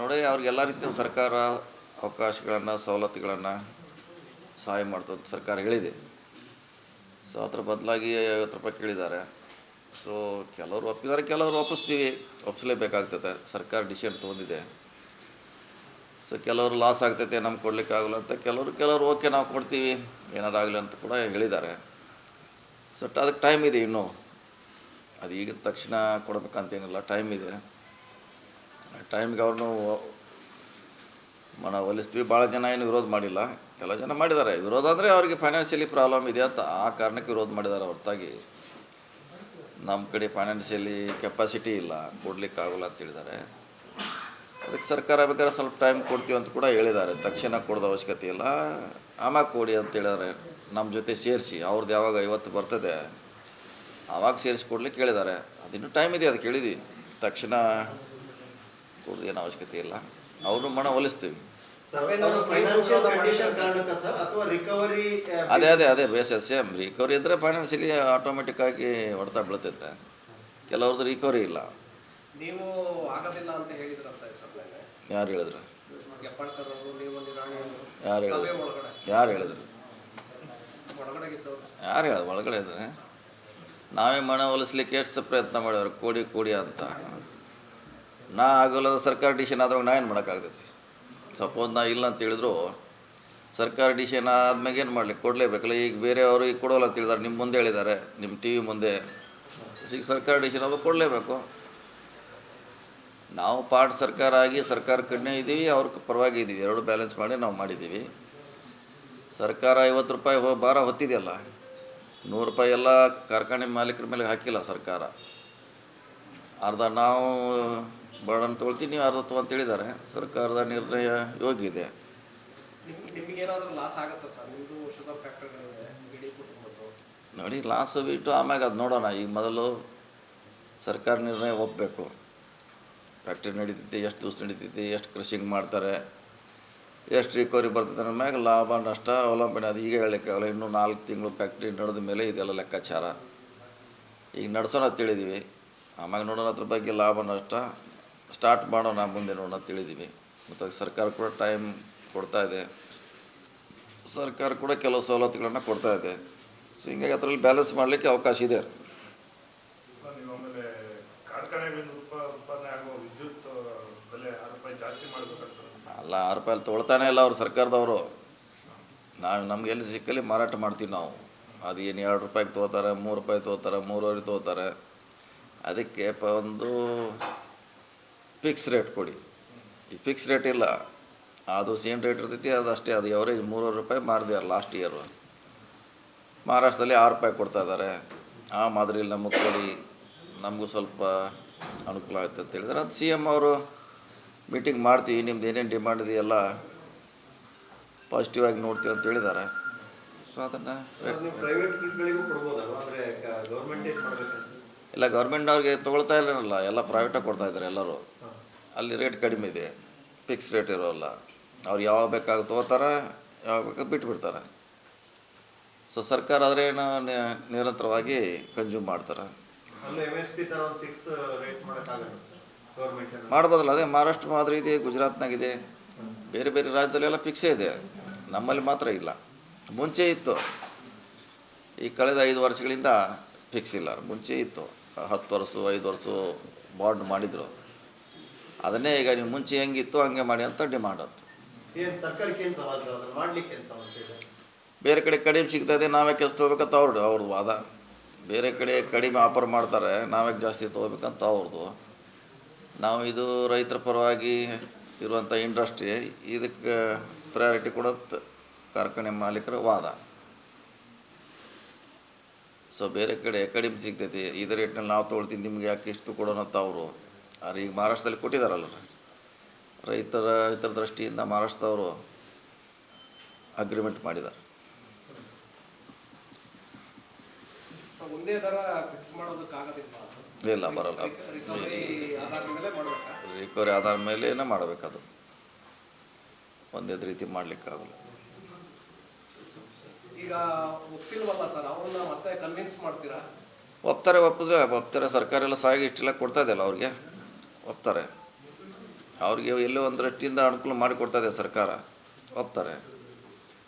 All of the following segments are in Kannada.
ನೋಡಿ, ಅವ್ರಿಗೆಲ್ಲ ರೀತಿಯ ಸರ್ಕಾರ ಅವಕಾಶಗಳನ್ನು, ಸವಲತ್ತುಗಳನ್ನು ಸಹಾಯ ಮಾಡ್ತದೆ ಸರ್ಕಾರ ಹೇಳಿದೆ. ಸೊ ಅದ್ರ ಬದಲಾಗಿ 50 ರೂಪಾಯಿ ಕೇಳಿದ್ದಾರೆ. ಸೊ ಕೆಲವರು ಒಪ್ಪಿದ್ದಾರೆ, ಕೆಲವರು ಒಪ್ಪಿಸಲೇಬೇಕಾಗ್ತದೆ. ಸರ್ಕಾರ ಡಿಸಿಷನ್ ತೊಗೊಂಡಿದೆ. ಸೊ ಕೆಲವರು ಲಾಸ್ ಆಗ್ತೈತೆ, ನಮ್ಗೆ ಕೊಡಲಿಕ್ಕಾಗಲ್ಲ ಅಂತ, ಕೆಲವರು ಓಕೆ ನಾವು ಕೊಡ್ತೀವಿ ಏನಾರು ಆಗಲಿ ಅಂತ ಕೂಡ ಹೇಳಿದ್ದಾರೆ. ಸೊ ಅದಕ್ಕೆ ಟೈಮ್ ಇದೆ ಇನ್ನೂ. ಅದು ಈಗ ತಕ್ಷಣ ಕೊಡಬೇಕಂತೇನಿಲ್ಲ, ಟೈಮ್ ಇದೆ. ಟೈಮ್ಗೆ ಅವ್ರನ್ನೂ ಒಲಿಸ್ತೀವಿ. ಭಾಳ ಜನ ಏನು ವಿರೋಧ ಮಾಡಿಲ್ಲ, ಕೆಲವು ಜನ ಮಾಡಿದ್ದಾರೆ. ವಿರೋಧ ಅಂದರೆ ಅವರಿಗೆ ಫೈನಾನ್ಷಿಯಲಿ ಪ್ರಾಬ್ಲಮ್ ಇದೆ ಅಂತ ಆ ಕಾರಣಕ್ಕೆ ವಿರೋಧ ಮಾಡಿದ್ದಾರೆ ಹೊರತಾಗಿ ನಮ್ಮ ಕಡೆ ಫೈನಾನ್ಷಿಯಲಿ ಕೆಪಾಸಿಟಿ ಇಲ್ಲ, ಕೊಡಲಿಕ್ಕಾಗಲ್ಲ ಅಂತ ಹೇಳಿದ್ದಾರೆ. ಅದಕ್ಕೆ ಸರ್ಕಾರ ಬೇಕಾದ್ರೆ ಸ್ವಲ್ಪ ಟೈಮ್ ಕೊಡ್ತೀವಿ ಅಂತ ಕೂಡ ಹೇಳಿದ್ದಾರೆ. ತಕ್ಷಣ ಕೊಡೋದ ಅವಶ್ಯಕತೆ ಇಲ್ಲ, ಆಮ್ಯಾಗ ಕೊಡಿ ಅಂತ ಹೇಳಿದ್ದಾರೆ. ನಮ್ಮ ಜೊತೆ ಸೇರಿಸಿ ಅವ್ರದ್ದು ಯಾವಾಗ 50 ಬರ್ತದೆ ಆವಾಗ ಸೇರಿಸಿ ಕೊಡ್ಲಿಕ್ಕೆ ಹೇಳಿದ್ದಾರೆ. ಅದಿನ್ನೂ ಟೈಮ್ ಇದೆ, ಅದಕ್ಕೆ ಹೇಳಿದ್ವಿ. ತಕ್ಷಣ ಕೊಡೋದು ಏನೋ ಅವಶ್ಯಕತೆ ಇಲ್ಲ, ಅವ್ರನ್ನೂ ಒಲಿಸ್ತೀವಿ. ಅದೇ ಬೇಸ ಸೇಮ್ ರಿಕವರಿ ಇದ್ದರೆ ಫೈನಾನ್ಷಿಯಲಿ ಆಟೋಮೆಟಿಕ್ ಆಗಿ ಹೊಡೆತ ಬೀಳ್ತಿದ್ರೆ. ಕೆಲವ್ರದ್ದು ರಿಕವರಿ ಇಲ್ಲ. ನೀವು ಆಗೋದಿಲ್ಲ ಅಂತ ಹೇಳಿದ್ರಂತ ಯಾರು ಹೇಳಿದ್ರು? ಯಾರು ಹೇಳಿದ್ರು? ಒಳಗಡೆ ಇದ್ರೆ ನಾವೇ ಒಲಿಸ್ಲಿಕ್ಕೆ ಎಷ್ಟು ಪ್ರಯತ್ನ ಮಾಡಿದ್ರು, ಕೊಡಿ ಅಂತ. ನಾ ಆಗೋಲ್ಲದ ಸರ್ಕಾರ ಡಿಸಿಷನ್ ಆದಾಗ ನಾ ಏನು ಮಾಡೋಕ್ಕಾಗ್ತೈತಿ? ಸಪೋಸ್ ನಾ ಇಲ್ಲ ಅಂತ ಹೇಳಿದ್ರು ಸರ್ಕಾರ ಡಿಸಿಷನ್ ಆದ್ಮೇಲೆ ಏನು ಮಾಡಲಿಕ್ಕೆ ಕೊಡಲೇಬೇಕಲ್ಲ. ಈಗ ಬೇರೆಯವರು ಈಗ ಕೊಡೋಲ್ಲ ಅಂತ ಹೇಳಿದ್ದಾರೆ, ನಿಮ್ಮ ಮುಂದೆ ಹೇಳಿದ್ದಾರೆ, ನಿಮ್ಮ ಟಿ ವಿ ಮುಂದೆ. ಈಗ ಸರ್ಕಾರ ಡಿಸಿಷನ್ ಆದಾಗ ಕೊಡಲೇಬೇಕು. ನಾವು ಸರ್ಕಾರ ಆಗಿ ಸರ್ಕಾರ ಕಡೆ ಇದ್ದೀವಿ, ಅವ್ರ ಪರವಾಗಿ ಇದ್ದೀವಿ, ಎರಡು ಬ್ಯಾಲೆನ್ಸ್ ಮಾಡಿ ನಾವು ಮಾಡಿದ್ದೀವಿ. ಸರ್ಕಾರ 50 ರೂಪಾಯಿ ಭಾರ ಹೊತ್ತಿದೆಯಲ್ಲ, 100 ರೂಪಾಯಿ ಎಲ್ಲ ಕಾರ್ಖಾನೆ ಮಾಲೀಕರ ಮೇಲೆ ಹಾಕಿಲ್ಲ ಸರ್ಕಾರ. ಅರ್ಧ ನಾವು ಬರ್ಡನ್ ತೊಗೊಳ್ತೀವಿ, ನೀವು ಅರ್ಧ ಅಂತ ಹೇಳಿದ್ದಾರೆ. ಸರ್ಕಾರದ ನಿರ್ಣಯ ಯೋಗ್ಯ ಇದೆ. ನೋಡಿ, ಲಾಸು ಬಿಟ್ಟು ಆಮ್ಯಾಗ ಅದು ನೋಡೋಣ. ಈಗ ಮೊದಲು ಸರ್ಕಾರ ನಿರ್ಣಯ ಒಪ್ಪಬೇಕು. ಫ್ಯಾಕ್ಟ್ರಿ ನಡೀತೈತಿ, ಎಷ್ಟು ದಿವಸ ನಡೀತೈತಿ, ಎಷ್ಟು ಕೃಷಿಂಗ್ ಮಾಡ್ತಾರೆ, ಎಷ್ಟು ರಿಕವರಿ ಬರ್ತೈತೆ ಅನ್ನೋ ಮ್ಯಾಗ ಲಾಭ ನಷ್ಟ ಅವಲಂಬನೆ. ಅದು ಈಗ ಹೇಳಲಿಕ್ಕಾಗಲ್ಲ. ಇನ್ನೂ 4 ತಿಂಗಳು ಫ್ಯಾಕ್ಟ್ರಿ ನಡೆದ ಮೇಲೆ ಇದೆಲ್ಲ ಲೆಕ್ಕಾಚಾರ. ಈಗ ನಡೆಸೋಣ ತಿಳಿದೀವಿ, ಆಮ್ಯಾಗ ನೋಡೋಣ ಅದ್ರ ಬಗ್ಗೆ ಲಾಭ ನಷ್ಟ ಸ್ಟಾರ್ಟ್ ಮಾಡೋಣ, ಮುಂದೆ ನೋಡೋಣ ತಿಳಿದೀವಿ. ಮತ್ತು ಸರ್ಕಾರ ಕೂಡ ಟೈಮ್ ಕೊಡ್ತಾ ಇದೆ, ಸರ್ಕಾರ ಕೂಡ ಕೆಲವು ಸವಲತ್ತುಗಳನ್ನು ಕೊಡ್ತಾ ಇದೆ. ಸೊ ಹಿಂಗಾಗಿ ಅದರಲ್ಲಿ ಬ್ಯಾಲೆನ್ಸ್ ಮಾಡಲಿಕ್ಕೆ ಅವಕಾಶ ಇದೆ. ಅಲ್ಲ, 6 ರೂಪಾಯಿ ತೊಗೊಳ್ತಾನೆ ಇಲ್ಲ ಅವರು, ಸರ್ಕಾರದವರು. ನಮ್ಗೆ ಎಲ್ಲಿ ಸಿಕ್ಕಲ್ಲಿ ಮಾರಾಟ ಮಾಡ್ತೀವಿ ನಾವು. ಅದು ಏನು 2 ರೂಪಾಯಿಗೆ ತೊಗೋತಾರೆ, 3 ರೂಪಾಯಿ ತೊಗೋತಾರೆ, 3.5 ತೊಗೋತಾರೆ. ಅದಕ್ಕೆ ಒಂದು ಫಿಕ್ಸ್ ರೇಟ್ ಕೊಡಿ. ಈ ಫಿಕ್ಸ್ ರೇಟ್ ಇಲ್ಲ, ಅದು ಸೇಮ್ ರೇಟ್ ಇರ್ತೈತಿ, ಅದು ಅಷ್ಟೇ. ಅದು ಎವರೇಜ್ 3.5 ರೂಪಾಯಿ ಮಾರಿದಾರೆ ಲಾಸ್ಟ್ ಇಯರು. ಮಹಾರಾಷ್ಟ್ರದಲ್ಲಿ 6 ರೂಪಾಯಿ ಕೊಡ್ತಾ ಇದ್ದಾರೆ. ಆ ಮಾದರಿಯಲ್ಲಿ ನಮಗೆ ಕೊಡಿ, ನಮಗೂ ಸ್ವಲ್ಪ ಅನುಕೂಲ ಆಗುತ್ತೆ ಅಂತ ಹೇಳಿದ್ರೆ, ಅದು CM ಅವರು ಮೀಟಿಂಗ್ ಮಾಡ್ತೀವಿ, ನಿಮ್ದು ಏನೇನು ಡಿಮಾಂಡ್ ಇದೆಯಲ್ಲ ಪಾಸಿಟಿವ್ ಆಗಿ ನೋಡ್ತೀವಿ ಅಂತ ಹೇಳಿದ್ದಾರೆ. ಸೊ ಅದನ್ನು ಇಲ್ಲ, ಗೌರ್ಮೆಂಟ್ನವ್ರಿಗೆ ತೊಗೊಳ್ತಾ ಇಲ್ಲನಲ್ಲ, ಎಲ್ಲ ಪ್ರೈವೇಟಾಗಿ ಕೊಡ್ತಾ ಇದ್ದಾರೆ ಎಲ್ಲರೂ. ಅಲ್ಲಿ ರೇಟ್ ಕಡಿಮೆ ಇದೆ, ಫಿಕ್ಸ್ ರೇಟ್ ಇರೋಲ್ಲ. ಅವ್ರು ಯಾವಾಗ ಬೇಕಾಗ ತೊಗೋತಾರೆ, ಯಾವಾಗ ಬೇಕಾಗ ಬಿಟ್ಬಿಡ್ತಾರೆ. ಸೊ ಸರ್ಕಾರ ಆದರೆ ನಿರಂತರವಾಗಿ ಕನ್ಸ್ಯೂಮ್ ಮಾಡ್ತಾರೆ. ಮಾಡ್ಬೋದಲ್ಲ, ಅದೇ ಮಹಾರಾಷ್ಟ್ರ ಮಾದರಿ ಇದೆ, ಗುಜರಾತ್ನಾಗಿದೆ, ಬೇರೆ ಬೇರೆ ರಾಜ್ಯದಲ್ಲೆಲ್ಲ ಫಿಕ್ಸೇ ಇದೆ. ನಮ್ಮಲ್ಲಿ ಮಾತ್ರ ಇಲ್ಲ. ಮುಂಚೆ ಇತ್ತು, ಈ ಕಳೆದ 5 ವರ್ಷಗಳಿಂದ ಫಿಕ್ಸ್ ಇಲ್ಲ. ಮುಂಚೆ ಇತ್ತು, 10 ವರ್ಷ 5 ವರ್ಷ ಬಾಂಡ್ ಮಾಡಿದರು. ಅದನ್ನೇ ಈಗ ನೀವು ಮುಂಚೆ ಹೆಂಗಿತ್ತು ಹಂಗೆ ಮಾಡಿ ಅಂತ ಡಿಮಾಂಡ್ ಅದು. ಬೇರೆ ಕಡೆ ಕಡಿಮೆ ಸಿಗ್ತಾಯಿದೆ, ನಾವೇ ಕೆಲಸ ತೊಗೋಬೇಕಂತ ಅವ್ರದ್ದು ವಾದ. ಬೇರೆ ಕಡೆ ಕಡಿಮೆ ಆಫರ್ ಮಾಡ್ತಾರೆ, ನಾವೇ ಜಾಸ್ತಿ ತೊಗೋಬೇಕಂತ ಅವ್ರದ್ದು. ನಾವು ಇದು ರೈತರ ಪರವಾಗಿ ಇರುವಂಥ ಇಂಡಸ್ಟ್ರಿ, ಇದಕ್ಕೆ ಪ್ರಯಾರಿಟಿ ಕೊಡೋದು ಕಾರ್ಖಾನೆ ಮಾಲೀಕರ ವಾದ. ಸೊ ಬೇರೆ ಕಡೆ ಕಡಿಮೆ ಸಿಗ್ತೈತಿ, ಇದೇ ರೇಟ್ನಲ್ಲಿ ನಾವು ತೊಗೊಳ್ತೀವಿ, ನಿಮ್ಗೆ ಯಾಕೆ ಇಷ್ಟು ಕೊಡೋಣ ಅಂತ ಅವರು. ಆದರೆ ಈಗ ಮಹಾರಾಷ್ಟ್ರದಲ್ಲಿ ಕೊಟ್ಟಿದ್ದಾರಲ್ಲ, ರೈತರ ಹಿತದೃಷ್ಟಿಯಿಂದ ಮಹಾರಾಷ್ಟ್ರದವರು ಅಗ್ರಿಮೆಂಟ್ ಮಾಡಿದ್ದಾರೆ. ಇಲ್ಲ, ಬರಲ್ಲ. ರಿಕವರಿ ಆಧಾರ ಮೇಲೆ ಮಾಡಬೇಕದು, ಒಂದೇ ರೀತಿ ಮಾಡಲಿಕ್ಕಾಗಲ್ಲ. ಒಪ್ತಾರೆ. ಸರ್ಕಾರ ಎಲ್ಲ ಸಹಾಯ ಇಷ್ಟೆಲ್ಲ ಕೊಡ್ತಾ ಇದೆಯಲ್ಲ ಅವ್ರಿಗೆ, ಒಪ್ತಾರೆ. ಅವ್ರಿಗೆ ಎಲ್ಲೋ ಒಂದು ದೃಷ್ಟಿಯಿಂದ ಅನುಕೂಲ ಮಾಡಿಕೊಡ್ತದೆ ಸರ್ಕಾರ, ಒಪ್ತಾರೆ.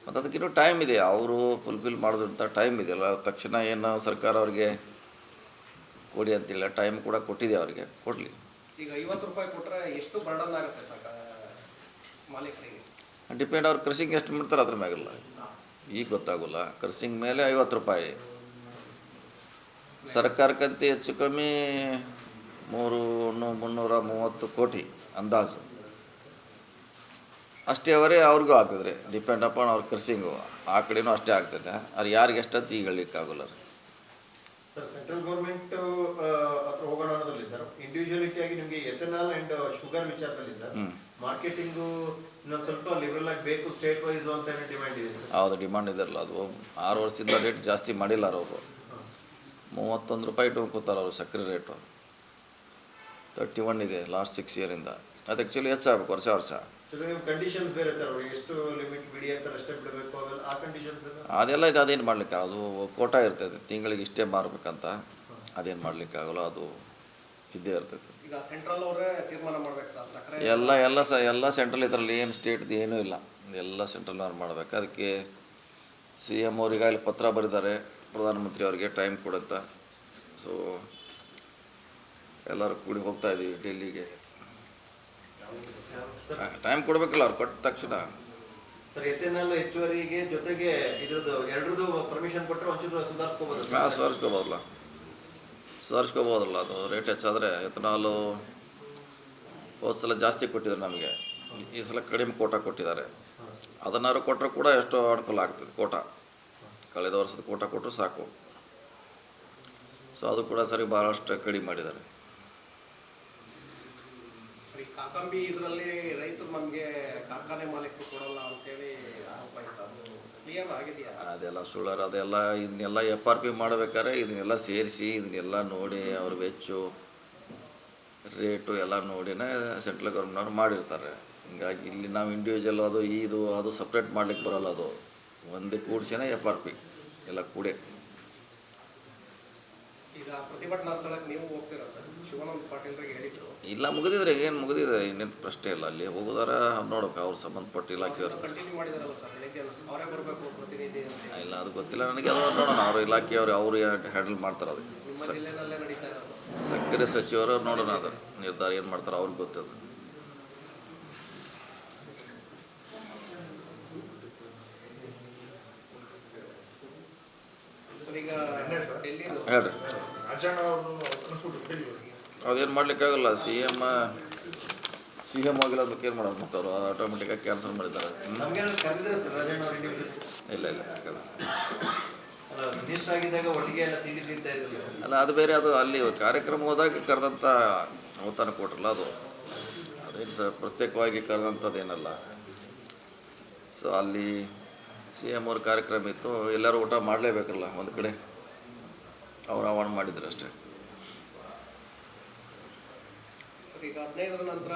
ಮತ್ತು ಅದಕ್ಕಿನ್ನೂ ಟೈಮ್ ಇದೆ, ಅವರು ಫುಲ್ಫಿಲ್ ಮಾಡೋದಂಥ ಟೈಮ್ ಇದೆಯಲ್ಲ. ತಕ್ಷಣ ಏನು ಸರ್ಕಾರ ಅವ್ರಿಗೆ ಕೊಡಿ ಅಂತಿಲ್ಲ, ಟೈಮ್ ಕೂಡ ಕೊಟ್ಟಿದೆ, ಅವರಿಗೆ ಕೊಡಲಿ. ಈಗ 50 ರೂಪಾಯಿ ಕೊಟ್ಟರೆ ಎಷ್ಟು ಬರ್ಡನ್ ಆಗುತ್ತೆ ಸರ್ ಮಾಲೀಕರಿಗೆ? ಡಿಪೆಂಡ್, ಅವ್ರು ಕ್ರಷಿಂಗ್ ಎಷ್ಟು ಮಾಡ್ತಾರೆ ಅದ್ರ ಮ್ಯಾಗಲ್ಲ, ಈಗ ಗೊತ್ತಾಗೋಲ್ಲ. ಕ್ರಷಿಂಗ್ ಮೇಲೆ 50 ರೂಪಾಯಿ, ಸರ್ಕಾರಕ್ಕಂತ ಹೆಚ್ಚು ಕಮ್ಮಿ 330 ಕೋಟಿ ಅಂದಾಜು ಅಷ್ಟೇ ಅವರೇ ಅವ್ರಿಗೂ ಆಗ್ತದೆ. ಡಿಪೆಂಡ್ ಅಪಾನ್ ಅವ್ರ ಕ್ರಷಿಂಗು ಆ ಕಡೆನೂ ಅಷ್ಟೇ ಆಗ್ತದೆ. ಅದು ಯಾರಿಗೆ ಎಷ್ಟಂತ ಈಗ ಹೇಳಲಿಕ್ಕಾಗಲ್ಲ. ಸರ್, ಸೆಂಟ್ರಲ್ ಗೌರ್ಮೆಂಟ್ ಹತ್ರ ಹೋಗೋಣ ಅನ್ನೋದ್ರಲ್ಲಿ ಸರ್, ಇಂಡಿವಿಜುವಲಿಟಿ ಆಗಿ ನಿಮಗೆ ಎಥೆನಾಲ್ ಅಂಡ್ ಶುಗರ್ ವಿಚಾರದಲ್ಲಿ ಸರ್ ಮಾರ್ಕೆಟಿಂಗು ಇನ್ನೊಂದು ಸ್ವಲ್ಪ ಲಿಬರಲ್ ಆಗಿ ಬೇಕು, ಸ್ಟೇಟ್ ವೈಸ್ ಅಂತ ಡಿಮ್ಯಾಂಡ್ ಇದೆ ಸರ್. ಹೌದು, ಡಿಮಾಂಡ್ ಇದೆಲ್ಲ. ಅದು 6 ವರ್ಷದಿಂದ ರೇಟ್ ಜಾಸ್ತಿ ಮಾಡಿಲ್ಲ ಅವರು. 31 ರೂಪಾಯಿ ಇಟ್ಕೊಂಡ್ಕೋತಾರೆ ಅವರು. ಸಕ್ಕರೆ ರೇಟು 31 ಇದೆ ಲಾಸ್ಟ್ 6 ಇಯರಿಂದ. ಅದು ಆ್ಯಕ್ಚುಲಿ ಹೆಚ್ಚಾಗಬೇಕು ವರ್ಷ ವರ್ಷ. ಕಂಡೀಷನ್ಸ್ ಬೇರೆ ಸರ್, ಅವ್ರಿಗೆ ಎಷ್ಟು ಲಿಮಿಟ್ ಬಿಡಿ ಅಂತಾರೆ ಅಷ್ಟೇ ಬಿಡಬೇಕು, ಅವೆಲ್ಲ ಆ ಕಂಡೀಷನ್ಸ್ ಅದೆಲ್ಲ ಇದೆ. ಅದೇನು ಮಾಡಲಿಕ್ಕೆ, ಅದು ಕೋಟಾ ಇರ್ತೈತೆ, ತಿಂಗಳಿಗೆ ಇಷ್ಟೇ ಮಾರಬೇಕಂತ. ಅದೇನು ಮಾಡಲಿಕ್ಕಾಗಲ್ಲ, ಅದು ಇದ್ದೇ ಇರ್ತೈತೆ. ಈಗ ಸೆಂಟ್ರಲ್ ಅವರೇ ತೀರ್ಮಾನ ಮಾಡ್ಬೇಕು ಸರ್ ಸಕ್ಕರೆ ಎಲ್ಲ ಸೆಂಟ್ರಲ್, ಇದರಲ್ಲಿ ಏನು ಸ್ಟೇಟ್ದು ಏನೂ ಇಲ್ಲ, ಎಲ್ಲ ಸೆಂಟ್ರಲ್ ಅವ್ರು ಮಾಡಬೇಕು. ಅದಕ್ಕೆ CM ಅವ್ರಿಗೆ ಅಲ್ಲಿ ಪತ್ರ ಬರೆದಿದ್ದಾರೆ ಪ್ರಧಾನಮಂತ್ರಿ ಅವರಿಗೆ ಟೈಮ್ ಕೊಡುತ್ತ. ಸೊ ಎಲ್ಲರೂ ಕೂಡಿ ಹೋಗ್ತಾ ಇದ್ದೀವಿ ಡೆಲ್ಲಿಗೆ. ಟೈಮ್ ಕೊಡಬೇಕಲ್ಲ ಅವ್ರು, ಕೊಟ್ಟ ತಕ್ಷಣ. ಸರ್, ಎಥೆನಾಲ್ ಹೆಚ್ಚುವರಿಗೆ ಜೊತೆಗೆ ಇದ್ರದ್ದು ಎರಡರದ್ದು ಪರ್ಮಿಷನ್ ಕೊಟ್ಟರೆ ಒಂಚೂರು ಸುಧಾರಿಸ್ಕೋಬೋದು. ಸುಧಾರಿಸ್ಕೋಬೋದಲ್ಲ. ಅದು ರೇಟ್ ಹೆಚ್ಚಾದರೆ ಎಥನಾಲು ಹೋದ ಸಲ ಜಾಸ್ತಿ ಕೊಟ್ಟಿದ್ದಾರೆ ನಮಗೆ, ಈ ಸಲ ಕಡಿಮೆ ಕೋಟಾ ಕೊಟ್ಟಿದ್ದಾರೆ. ಅದನ್ನಾರು ಕೊಟ್ಟರು ಕೂಡ ಎಷ್ಟೋ ಅನುಕೂಲ ಆಗ್ತದೆ. ಕೋಟಾ ಕಳೆದ ವರ್ಷದ ಕೋಟಾ ಕೊಟ್ಟರು ಸಾಕು. ಸೊ ಅದು ಕೂಡ ಸರಿ ಭಾಳಷ್ಟು ಕಡಿಮೆ ಮಾಡಿದ್ದಾರೆ. ಕಾಕಂಬಿ ಇದರಲ್ಲಿ ರೈತರು ನಮಗೆ ಕಾರ್ಖಾನೆ ಮಾಲೀಕರು ಕೊಡಲ್ಲ ಅಂತೇಳಿ ಆರೋಪ ಇತ್ತು, ಅದು ಕ್ಲಿಯರ್ ಆಗಿದೆಯಾ? ಅದೆಲ್ಲ ಸುಳ್ಳಾರ. ಅದೆಲ್ಲ ಇದನ್ನೆಲ್ಲ FRP ಮಾಡಬೇಕಾದ್ರೆ ಇದನ್ನೆಲ್ಲ ಸೇರಿಸಿ ಇದನ್ನೆಲ್ಲ ನೋಡಿ ಅವ್ರ ವೆಚ್ಚು ರೇಟು ಎಲ್ಲ ನೋಡಿನೇ ಸೆಂಟ್ರಲ್ ಗೌರ್ಮೆಂಟ್ನವ್ರು ಮಾಡಿರ್ತಾರೆ. ಹಿಂಗಾಗಿ ಇಲ್ಲಿ ನಾವು ಇಂಡಿವಿಜುವಲ್ ಅದು ಸಪ್ರೇಟ್ ಮಾಡ್ಲಿಕ್ಕೆ ಬರೋಲ್ಲ. ಅದು ಒಂದೇ ಕೂಡಿಸಿನೇ FRP ಎಲ್ಲ ಕೂಡೆ. ಈಗ ಪ್ರತಿಭಟನಾ ಸ್ಥಳಕ್ಕೆ ನೀವು ಹೋಗ್ತೀರಾ ಸರ್? ಶಿವಾನಂದ ಪಾಟೀಲ್ರಿಗೆ ಹೇಳಿದ್ರು. ಇಲ್ಲ, ಮುಗಿದಿದ್ರೆ ಏನು ಮುಗಿದಿದೆ, ಇನ್ನೇನು ಪ್ರಶ್ನೆ ಇಲ್ಲ. ಅಲ್ಲಿ ಹೋಗೋದಾರ ನೋಡೋಕೆ ಅವ್ರು ಸಂಬಂಧಪಟ್ಟ ಇಲಾಖೆಯವರು ಕಂಟಿನ್ಯೂ ಮಾಡಿದಾರಲ್ಲ ಸರ್, ಅವರೇ ಬರಬೇಕು ಪ್ರತಿನಿಧಿ ಅಂತ. ಇಲ್ಲ, ಅದು ಗೊತ್ತಿಲ್ಲ ನನಗೆ. ಅದು ನೋಡೋಣ, ಅವ್ರ ಇಲಾಖೆಯವರು ಅವರು ಹ್ಯಾಂಡಲ್ ಮಾಡ್ತಾರೆ. ಅದು ನಿಮ್ಮ ಜಿಲ್ಲೆನಲ್ಲೇ ನಡೀತಾ ಇರೋದು. ಸಕ್ಕರೆ ಸಚಿವರು ನೋಡೋಣ, ಅದು ನಿರ್ಧಾರ ಏನು ಮಾಡ್ತಾರೆ ಅವ್ರಿಗೆ ಗೊತ್ತದ. ಈಗ ಡೆಲ್ಲಿ ಹೇಳ್ರಿ, ಅದೇನು ಮಾಡ್ಲಿಕ್ಕಾಗಲ್ಲ. CM ಆಗಿಲ್ಲ, ಅದಕ್ಕೆ ಏನು ಮಾಡೋದು ಮತ್ತೆ ಅವರು ಆಟೋಮೆಟಿಕ್ಕಾಗಿ ಕ್ಯಾನ್ಸಲ್ ಮಾಡಿದ್ದಾರೆ. ಇಲ್ಲ ಮಿನಿಸ್ಟರ್ ಆಗಿದ್ದಾಗ ಒಟ್ಟಿಗೆ ಎಲ್ಲ ತಿಂಡಿ ತಿಂತಾ ಇರಲಿಲ್ಲ ಅಲ್ಲ, ಅದು ಬೇರೆ. ಅದು ಅಲ್ಲಿ ಕಾರ್ಯಕ್ರಮ ಹೋದಾಗ ಕರೆದಂಥ ಔತಣ ಕೊಟ್ರಲ್ಲ, ಅದೇನು ಪ್ರತ್ಯೇಕವಾಗಿ ಕರೆದಂಥದ್ದೇನಲ್ಲ. ಸೊ ಅಲ್ಲಿ CM ಅವ್ರ ಕಾರ್ಯಕ್ರಮ ಇತ್ತು, ಎಲ್ಲರೂ ಊಟ ಮಾಡಲೇಬೇಕಲ್ಲ ಒಂದು ಕಡೆ, ಅವ್ರು ಆಹ್ವಾನ ಮಾಡಿದ್ರು ಅಷ್ಟೇ. ಈಗ 15ರ ನಂತರ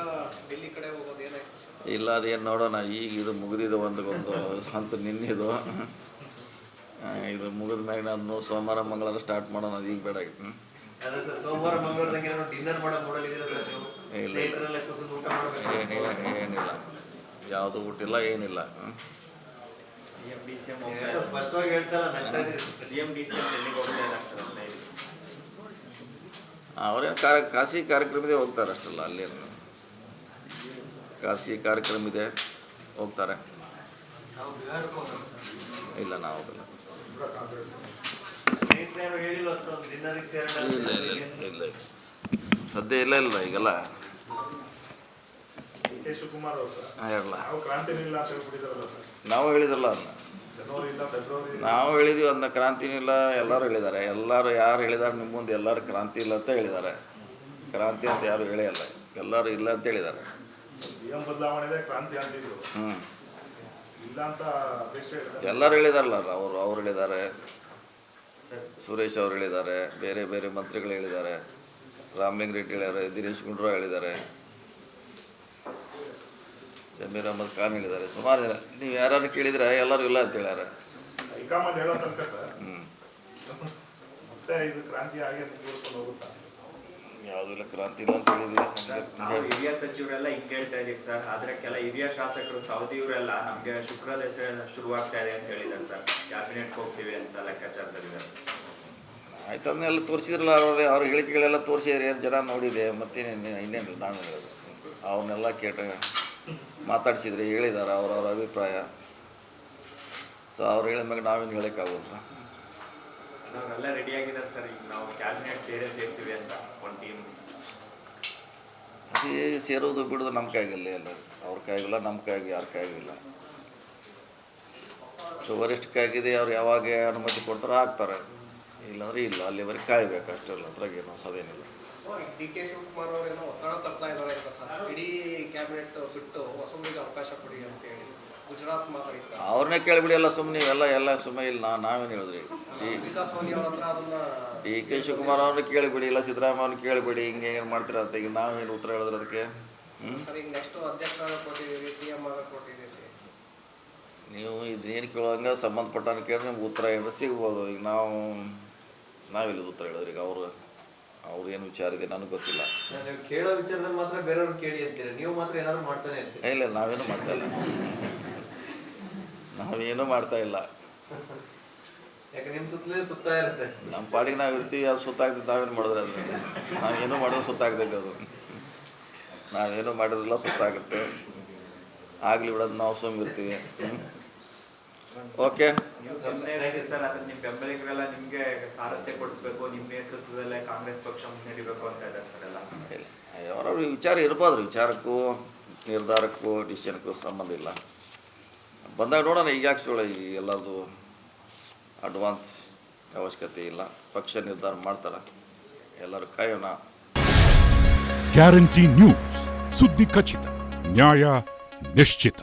ಡೆಲ್ಲಿ ಕಡೆ ಹೋಗೋದು ಏನಾಯ್ತು? ಇಲ್ಲ, ಅದೇನು ನೋಡೋಣ. ಈಗ ಇದು ಮುಗಿದಿದ್ದು ಒಂದು ಹಂತ ನಿನ್ನಿದು. ಇದು ಮುಗಿದ ಮ್ಯಾಗ ನಾನು ಸೋಮವಾರ ಮಂಗಳವಾರ ಸ್ಟಾರ್ಟ್ ಮಾಡೋಣ. ಅದು ಈಗ ಬೇಡ ಆಗಿತ್ತು. ಸೋಮವಾರ ಮಂಗಳವಾರದಂಗೆ ಡಿನ್ನರ್ ಮಾಡೋದು ಇಲ್ಲ, ಏನಿಲ್ಲ, ಯಾವುದು ಊಟ ಇಲ್ಲ, ಏನಿಲ್ಲ. ಸ್ಪಷ್ಟವಾಗಿ ಹೇಳ್ತಾರ. ಅವರೇನು ಖಾಸಗಿ ಕಾರ್ಯಕ್ರಮದೇ ಹೋಗ್ತಾರೆ ಅಷ್ಟಲ್ಲ. ಅಲ್ಲೇನು ಖಾಸಗಿ ಕಾರ್ಯಕ್ರಮ ಇದೆ, ಹೋಗ್ತಾರೆ. ಇಲ್ಲ, ನಾವು ಹೋಗಲ್ಲ. ಇಲ್ಲ ಸದ್ಯ ಇಲ್ಲ ಈಗೆಲ್ಲ ಹೇಳಲ್ಲ. ನಾವು ಹೇಳಿದ್ರಲ್ಲ ಅದನ್ನ, ನಾವು ಹೇಳಿದ್ವಿ ಅದನ್ನ. ಕ್ರಾಂತಿನೂ ಇಲ್ಲ, ಎಲ್ಲರೂ ಹೇಳಿದ್ದಾರೆ. ಎಲ್ಲರೂ ಯಾರು ಹೇಳಿದ್ದಾರೆ ನಿಮ್ಮ ಮುಂದೆ, ಎಲ್ಲರೂ ಕ್ರಾಂತಿ ಇಲ್ಲ ಅಂತ ಹೇಳಿದ್ದಾರೆ. ಕ್ರಾಂತಿ ಅಂತ ಯಾರು ಹೇಳಿಲ್ಲ, ಎಲ್ಲರೂ ಇಲ್ಲ ಅಂತ ಹೇಳಿದ್ದಾರೆ. ಎಲ್ಲರೂ ಹೇಳಿದಾರಲ್ಲ, ಅವ್ರು ಹೇಳಿದ್ದಾರೆ, ಸುರೇಶ್ ಅವರು ಹೇಳಿದ್ದಾರೆ, ಬೇರೆ ಬೇರೆ ಮಂತ್ರಿಗಳು ಹೇಳಿದ್ದಾರೆ, ರಾಮಲಿಂಗ ರೆಡ್ಡಿ ಹೇಳಿದ್ದಾರೆ, ದಿನೇಶ್ ಗುಂಡೂರಾವ್ ಹೇಳಿದ್ದಾರೆ, ಜಮೀರ್ ಅಹಮದ್ ಖಾನ್ ಹೇಳಿದ್ದಾರೆ. ಸುಮಾರು ಜನ ನೀವು ಯಾರು ಕೇಳಿದ್ರೆ ಎಲ್ಲರೂ ಇಲ್ಲ ಅಂತ ಹೇಳ್ಯಾರ. ಹೇಳೋ ತನಕ ಸರ್ ಮತ್ತೆ ಇದು ಕ್ರಾಂತಿ ಆಗಿ ಯಾವುದಿಲ್ಲ ಕ್ರಾಂತಿ ಇಲ್ಲ ಅಂತ ಹೇಳಿದ್ವಿ. ನಾವು ಹಿರಿಯ ಸಚಿವರೆಲ್ಲ ಹಿಂಗೆ ಹೇಳ್ತಾ ಇದೀವಿ ಸರ್, ಆದ್ರೆ ಕೆಲ ಹಿರಿಯ ಶಾಸಕರು ಸೌದಿಯವರೆಲ್ಲ ನಮ್ಗೆ ಶುಕ್ರ ದಶೆ ಶುರುವಾಗ್ತಾ ಇದೆ ಅಂತ ಹೇಳಿದ್ದಾರೆ ಸರ್, ಕ್ಯಾಬಿನೆಟ್ ಹೋಗ್ತೀವಿ ಅಂತ ಲೆಕ್ಕಾಚಾರದಲ್ಲಿದ್ದಾರೆ ಸರ್. ಆಯ್ತು, ಅದನ್ನೆಲ್ಲ ತೋರಿಸಿದ್ರಲ್ಲ, ಅವ್ರ ಹೇಳಿಕೆಗಳೆಲ್ಲ ತೋರಿಸಿದ್ರೆ ಏನು ಜನ ನೋಡಿದೆ, ಇನ್ನೇನು ನಾನು ಹೇಳೋದು. ಅವ್ರನ್ನೆಲ್ಲ ಮಾತಾಡಿಸಿದ್ರೆ ಹೇಳಿದ್ದಾರೆ ಅವ್ರವ್ರ ಅಭಿಪ್ರಾಯ. ಸೊ ಅವ್ರು ಹೇಳಿದ ಮ್ಯಾಗ ನಾವೇನು ಹೇಳೋಕ್ಕಾಗೋಲ್ಲ. ನಾವೆಲ್ಲ ರೆಡಿ ಆಗಿದ್ದಾರೆ ಸರ್, ಈಗ ನಾವು ಕ್ಯಾಬಿನೆಟ್ ಸೇರ್ತೀವಿ ಅಂತ ಒಂದು ಟೀಮ್. ಅದೇ ಸೇರೋದು ಬಿಡೋದು ನಮ್ಮ ಕೈಗಿಲ್ಲ, ಎಲ್ಲ ಅವ್ರ ಕೈಗಿಲ್ಲ, ನಮ್ಮ ಕೈಗೆ ಯಾರ ಕೈಗಿಲ್ಲ. ಸೊ ವರಿಷ್ಠ ಕೈಗಿದೆ, ಅವ್ರು ಯಾವಾಗ ಅನುಮತಿ ಕೊಡ್ತಾರೋ ಹಾಕ್ತಾರೆ, ಇಲ್ಲಾಂದ್ರೆ ಇಲ್ಲ, ಅಲ್ಲಿವರೆಗೆ ಕಾಯ್ಬೇಕು ಅಷ್ಟೆಲ್ಲ, ಅದ್ರಾಗ ಏನು ಹೊಸದೇನಿಲ್ಲ. ಡಿ ಕೆ ಶಿವಕುಮಾರ್ ಅವರೇನೋ ಒತ್ತಡ ತರ್ತಾ ಇದ್ದಾರೆ ಅಂತ ಸರ್, ಇಡೀ ಕ್ಯಾಬಿನೆಟ್ ಬಿಟ್ಟು ಹೊಸಬರಿಗೆ ಅವಕಾಶ ಕೊಡಿ ಅಂತ ಹೇಳಿ ಗುಜರಾತ್ ಮಾತಾಡಿದ್ದಾರೆ. ಅವ್ರನ್ನೇ ಕೇಳಿಬಿಡಿ, ಎಲ್ಲ ಸುಮ್ಮನೆ ಎಲ್ಲ ಸುಮ್ಮನೆ ಇಲ್ಲ. ನಾವೇನು ಹೇಳಿದ್ರಿ, ವಿಕಾಸ್ ವಾಲಿ ಅವ್ರ ಹತ್ರ ಅದನ್ನ ಡಿ ಕೆ ಶಿವಕುಮಾರ್ ಅವ್ರನ್ನ ಕೇಳಿಬಿಡಿ, ಇಲ್ಲ ಸಿದ್ದರಾಮಯ್ಯ ಅವ್ರನ್ನ ಕೇಳಿಬಿಡಿ, ಹಿಂಗೆ ಏನು ಮಾಡ್ತೀರ ಅಂತ. ಈಗ ನಾವೇನು ಉತ್ತರ ಹೇಳಿದ್ರೆ ಅದಕ್ಕೆ? ಸರ್, ಈಗ ನೆಕ್ಸ್ಟ್ ಅಧ್ಯಕ್ಷ ಕೊಟ್ಟಿದ್ದೀರಿ, CM ಆಗ ಕೊಟ್ಟಿದ್ದೀರಿ. ನೀವು ಇದೇನು ಕೇಳೋಂಗೆ ಸಂಬಂಧಪಟ್ಟ ಕೇಳಿದ್ರೆ ನಿಮ್ಗೆ ಉತ್ತರ ಏನಾದ್ರು ಸಿಗ್ಬೋದು. ಈಗ ನಾವಿಲ್ಲದ ಉತ್ತರ ಹೇಳಿದ್ರಿ. ಈಗ ಅವ್ರು ಏನು ವಿಚಾರ ಇದೆ ನನಗೆ ಗೊತ್ತಿಲ್ಲ. ನೀವು ಕೇಳೋ ವಿಚಾರದಲ್ಲಿ ಮಾತ್ರ ಬೇರೆಯವ್ರು ಕೇಳಿ ಅಂತೀರ, ನೀವು ಮಾತ್ರ ಏನಾದ್ರು ಮಾಡ್ತಾನೆ ಇರ್ತೀರಿ. ಇಲ್ಲ, ನಾವೇನು ಮಾಡ್ತಾ ಇಲ್ಲ. ಯಾಕೆ ನಿಮ್ಮ ಸುತ್ತಲೇ ಸುತ್ತಾ ಇರುತ್ತೆ. ನಮ್ಮ ಪಾಡಿಗೆ ನಾವು ಇರ್ತೀವಿ, ಅದು ಸುತ್ತಾಗ್ತದೆ. ನಾವೇನು ಮಾಡಿದ್ರೆ ಅದು ನಾವೇನು ಮಾಡೋದು ಸುತ್ತಾಗ್ತೈತೆ. ಅದು ನಾವೇನು ಮಾಡಿದ್ರಲ್ಲ ಸುತ್ತಾಗುತ್ತೆ. ಆಗಲಿ ಬಿಡೋದು, ನಾವು ಸುಮ್ಮನೆ ಇರ್ತೀವಿ. ಓಕೆ, ನೀವು ಸುಮ್ಮನೆ ಇದ್ದೀರಿ ಸರ್, ಅದನ್ನ ನಿಮ್ಮ ಬೆಂಬಲಿಗರೆಲ್ಲ ನಿಮ್ಗೆ ಸಾರಥ್ಯ ಕೊಡಿಸ್ಬೇಕು, ನಿಮ್ಮ ನೇತೃತ್ವದಲ್ಲೇ ಕಾಂಗ್ರೆಸ್ ಪಕ್ಷ ಮುನ್ನಡೆಯಬೇಕು ಅಂತ ಇದ್ದಾರೆ ಸರ್ ಎಲ್ಲ. ಅವರವ್ರ ವಿಚಾರ ಇರ್ಬೋದು. ವಿಚಾರಕ್ಕೂ ನಿರ್ಧಾರಕ್ಕೂ ಡಿಸಿಷನ್ಗೂ ಸಂಬಂಧ ಇಲ್ಲ. ಬಂದಾಗ ನೋಡೋಣ. ಈಗ ಯಾಕೆ ಸುಳ್ಳು, ಈ ಎಲ್ಲರದು ಅಡ್ವಾನ್ಸ್ ಅವಶ್ಯಕತೆ ಇಲ್ಲ. ಪಕ್ಷ ನಿರ್ಧಾರ ಮಾಡ್ತಾರೆ, ಎಲ್ಲರೂ ಕಾಯೋಣ. ಗ್ಯಾರಂಟಿ ನ್ಯೂಸ್, ಸುದ್ದಿ ಖಚಿತ, ನ್ಯಾಯ ನಿಶ್ಚಿತ.